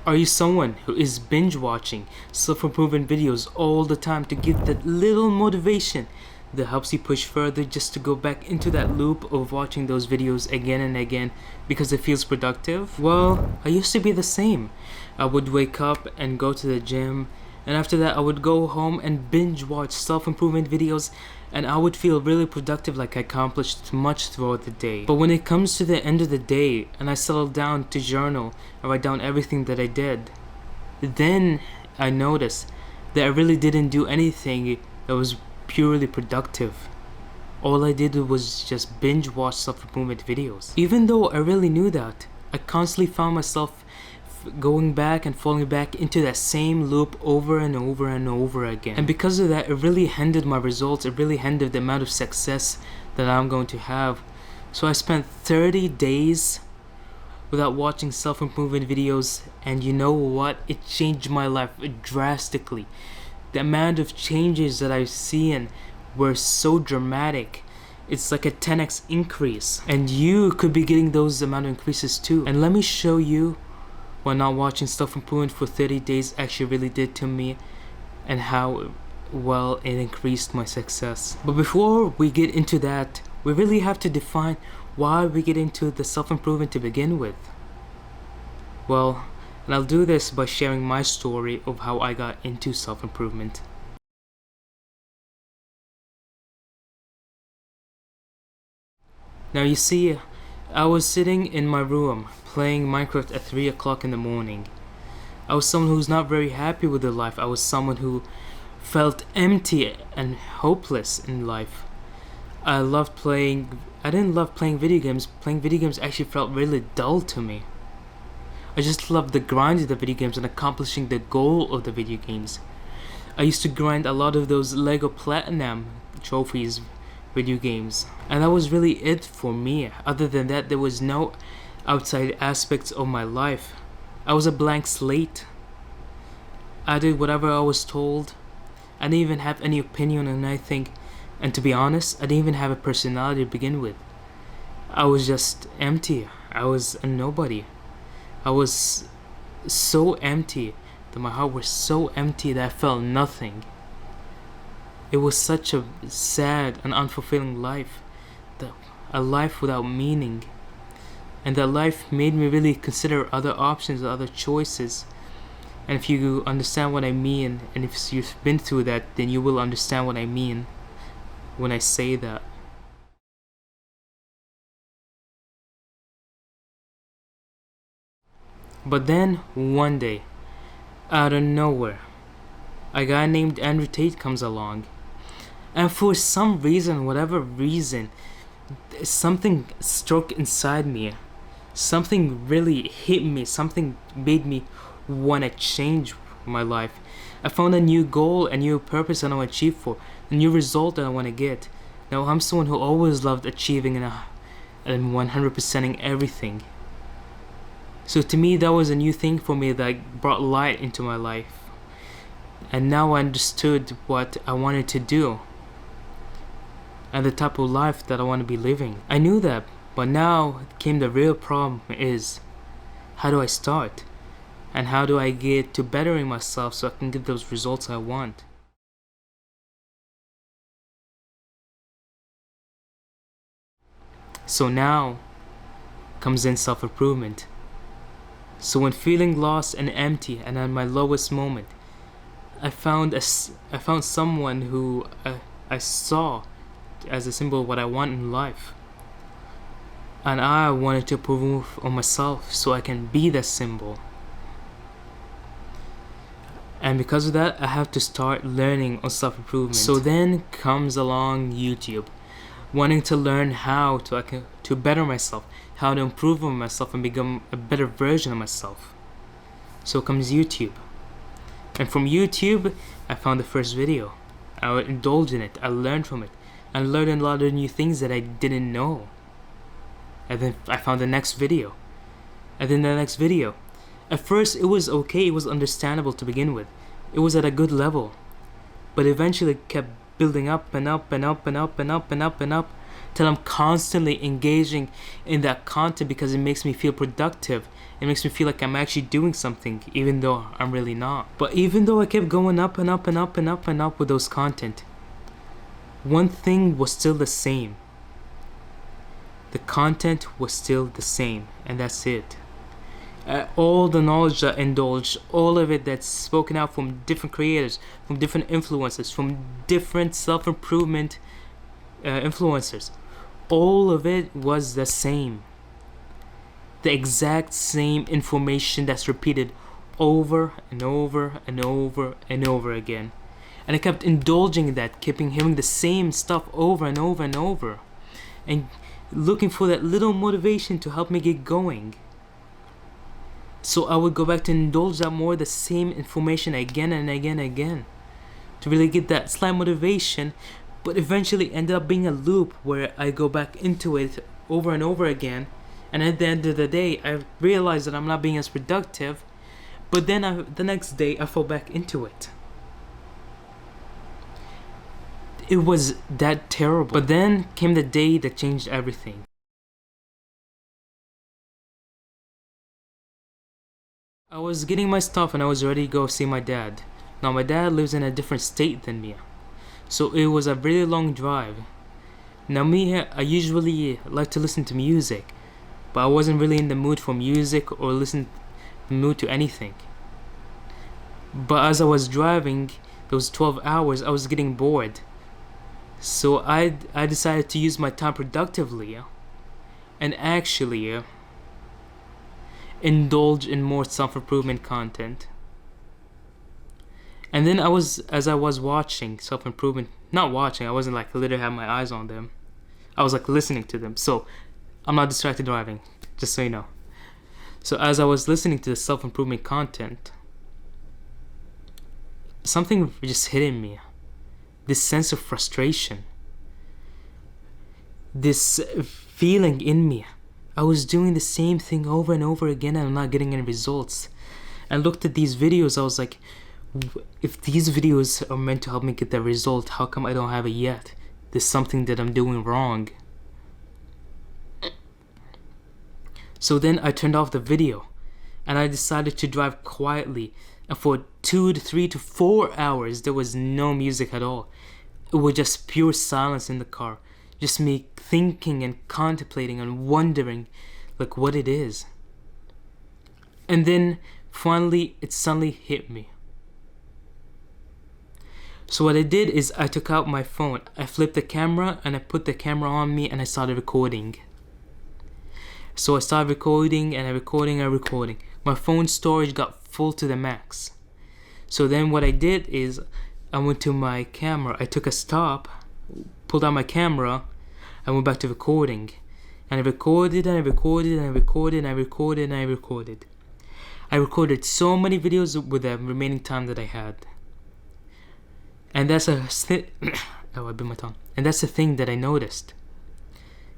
Are you someone who is binge watching self-improvement videos all the time to give that little motivation that helps you push further, just to go back into that loop of watching those videos again and again because it feels productive? Well, I used to be the same. I would wake up and go to the gym, and after that I would go home and binge watch self-improvement videos, and I would feel really productive, like I accomplished much throughout the day. But when it comes to the end of the day and I settle down to journal and write down everything that I did, then I noticed that I really didn't do anything that was purely productive. All I did was just binge watch self-improvement videos. Even though I really knew that, I constantly found myself going back and falling back into that same loop over and over and over again. And because of that, it really hindered my results. It really hindered the amount of success that I'm going to have. So I spent 30 days without watching self-improvement videos, and you know what? It changed my life drastically. The amount of changes that I've seen were so dramatic. It's like a 10x increase, and you could be getting those amount of increases too. And let me show you what not watching self-improvement for 30 days actually really did to me, and how well it increased my success. But before we get into that, we really have to define why we get into the self-improvement to begin with. Well, and I'll do this by sharing my story of how I got into self-improvement. Now you see, I was sitting in my room playing Minecraft at 3 o'clock in the morning. I was someone who's not very happy with their life. I was someone who felt empty and hopeless in life. I didn't love playing video games. Playing video games actually felt really dull to me. I just loved the grind of the video games and accomplishing the goal of the video games. I used to grind a lot of those Lego Platinum trophies video games, and that was really it for me. Other than that, there was no outside aspects of my life. I was a blank slate. I did whatever I was told. I didn't even have any opinion on anything, and to be honest, I didn't even have a personality to begin with. I was just empty. I was a nobody. I was so empty that my heart was so empty that I felt nothing. It was such a sad and unfulfilling life, a life without meaning. And that life made me really consider other options, other choices. And if you understand what I mean, and if you've been through that, then you will understand what I mean when I say that. But then, one day, out of nowhere, a guy named Andrew Tate comes along. And for some reason, whatever reason, something struck inside me. Something really hit me. Something made me want to change my life. I found a new goal, a new purpose that I want to achieve for, a new result that I want to get. Now, I'm someone who always loved achieving and 100%ing everything. So to me, that was a new thing for me that brought light into my life. And now I understood what I wanted to do and the type of life that I want to be living. I knew that, but now came the real problem is, how do I start? And how do I get to bettering myself so I can get those results I want? So now comes in self-improvement. So when feeling lost and empty and at my lowest moment, I found someone who I saw as a symbol of what I want in life. And I wanted to prove on myself so I can be that symbol. And because of that, I have to start learning on self-improvement. So then comes along YouTube, wanting to learn how to better myself, how to improve on myself and become a better version of myself. So comes YouTube. And from YouTube, I found the first video. I indulged in it, I learned from it, and learned a lot of new things that I didn't know. And then I found the next video, and then the next video. At first it was okay, it was understandable to begin with. It was at a good level. But eventually it kept building up and up and up and up and up and up and up, till I'm constantly engaging in that content because it makes me feel productive. It makes me feel like I'm actually doing something, even though I'm really not. But even though I kept going up and up and up and up and up with those content, one thing was still the same. The content was still the same, and that's it. All the knowledge that I indulged, all of it that's spoken out from different creators, from different influencers, from different self-improvement influencers, all of it was the same. The exact same information that's repeated over and over and over and over again. And I kept indulging in that, keeping hearing the same stuff over and over and over, and looking for that little motivation to help me get going. So I would go back to indulge that more, the same information again and again and again, to really get that slight motivation, but eventually ended up being a loop where I go back into it over and over again, and at the end of the day I realized that I'm not being as productive, but then the next day I fall back into it. It was that terrible. But then came the day that changed everything. I was getting my stuff and I was ready to go see my dad. Now my dad lives in a different state than me, so it was a really long drive. Now me, I usually like to listen to music, but I wasn't really in the mood for music or mood to anything. But as I was driving those 12 hours, I was getting bored. So I decided to use my time productively and actually indulge in more self-improvement content. And then as I was watching self-improvement, not watching, I wasn't like literally having my eyes on them, I was like listening to them, so I'm not distracted driving, just so you know. So as I was listening to the self-improvement content, something just hit in me. This sense of frustration, this feeling in me. I was doing the same thing over and over again and I'm not getting any results. I looked at these videos, I was like, if these videos are meant to help me get that result, how come I don't have it yet? There's something that I'm doing wrong. So then I turned off the video and I decided to drive quietly, and for 2 to 3 to 4 hours there was no music at all. It was just pure silence in the car, just me thinking and contemplating and wondering like what it is. And then finally it suddenly hit me. So what I did is I took out my phone, I flipped the camera and I put the camera on me and I started recording. So I started recording and recording. My phone storage got full to the max. So then what I did is I went to my camera, I took a stop, pulled out my camera, I went back to recording. And I recorded and I recorded and I recorded and I recorded and I recorded. I recorded so many videos with the remaining time that I had. And that's I bit my tongue. And that's the thing that I noticed.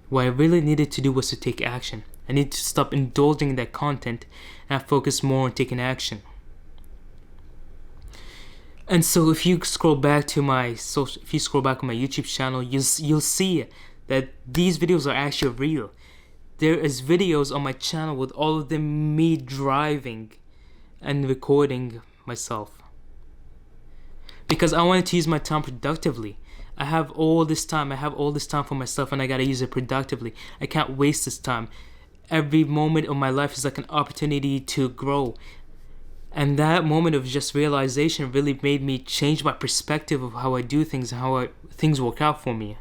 What I really needed to do was to take action. I need to stop indulging in that content and focus more on taking action. And so if you scroll back on my YouTube channel, you'll see that these videos are actually real. There is videos on my channel with all of them me driving and recording myself. Because I wanted to use my time productively. I have all this time for myself and I gotta use it productively. I can't waste this time. Every moment of my life is like an opportunity to grow. And that moment of just realization really made me change my perspective of how I do things and how things work out for me.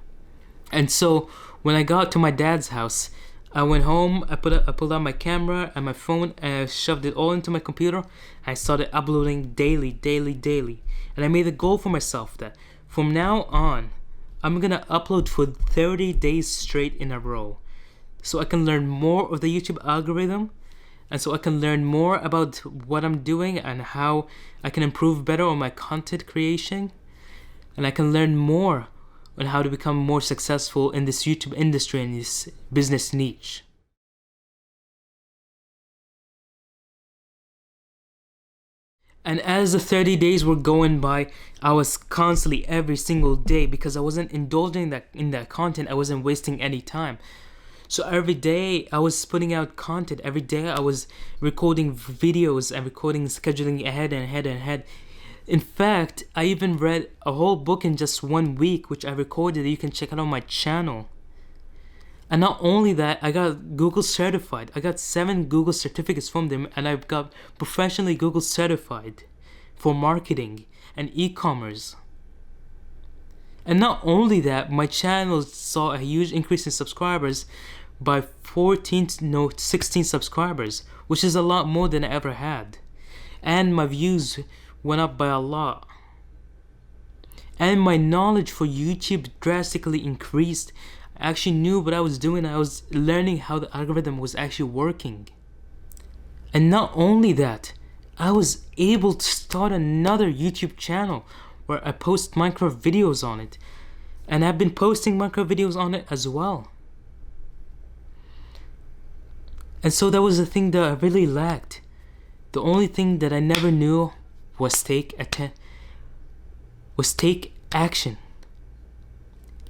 And so when I got to my dad's house, I went home, I pulled out my camera and my phone and I shoved it all into my computer. I started uploading daily. And I made a goal for myself that from now on, I'm gonna upload for 30 days straight in a row. So I can learn more of the YouTube algorithm, and so I can learn more about what I'm doing and how I can improve better on my content creation. And I can learn more on how to become more successful in this YouTube industry and this business niche. And as the 30 days were going by, I was constantly every single day, because I wasn't indulging in that content, I wasn't wasting any time. So every day I was putting out content. Every day I was recording videos and scheduling ahead and ahead and ahead. In fact, I even read a whole book in just 1 week, which I recorded. You can check it out on my channel. And not only that, I got Google certified. I got 7 Google certificates from them, and I've got professionally Google certified for marketing and e-commerce. And not only that, my channel saw a huge increase in subscribers by 16 subscribers, which is a lot more than I ever had. And my views went up by a lot. And my knowledge for YouTube drastically increased. I actually knew what I was doing. I was learning how the algorithm was actually working. And not only that, I was able to start another YouTube channel where I post Minecraft videos on it. And I've been posting Minecraft videos on it as well. And so that was the thing that I really lacked. The only thing that I never knew was take action.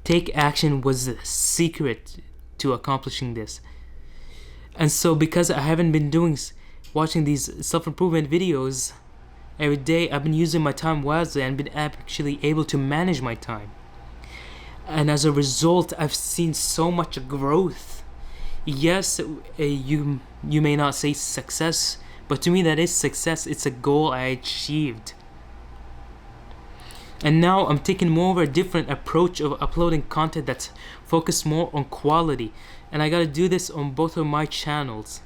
Take action was the secret to accomplishing this. And so because I haven't been watching these self-improvement videos every day, I've been using my time wisely and been actually able to manage my time. And as a result, I've seen so much growth. Yes, you may not say success, but to me that is success. It's a goal I achieved. And now I'm taking more of a different approach of uploading content that's focused more on quality. And I gotta do this on both of my channels.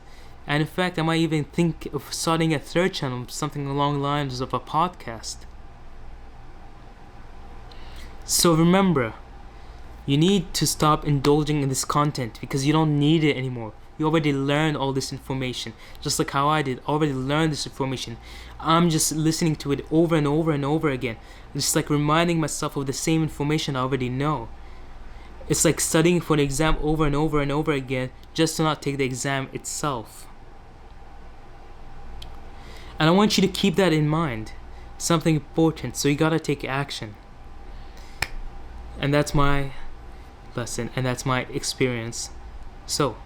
And in fact, I might even think of starting a third channel, something along the lines of a podcast. So remember, you need to stop indulging in this content because you don't need it anymore. You already learned all this information, just like how I did. Already learned this information. I'm just listening to it over and over and over again, just like reminding myself of the same information I already know. It's like studying for the exam over and over and over again just to not take the exam itself. And I want you to keep that in mind. Something important, so you gotta take action. And that's my lesson, and that's my experience. So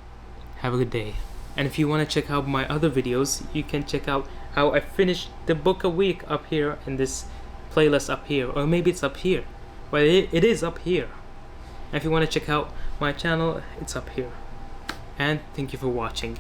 have a good day. And if you want to check out my other videos, you can check out how I finished the book a week up here in this playlist up here, or maybe it's up here, but it is up here. And if you want to check out my channel, it's up here. And thank you for watching.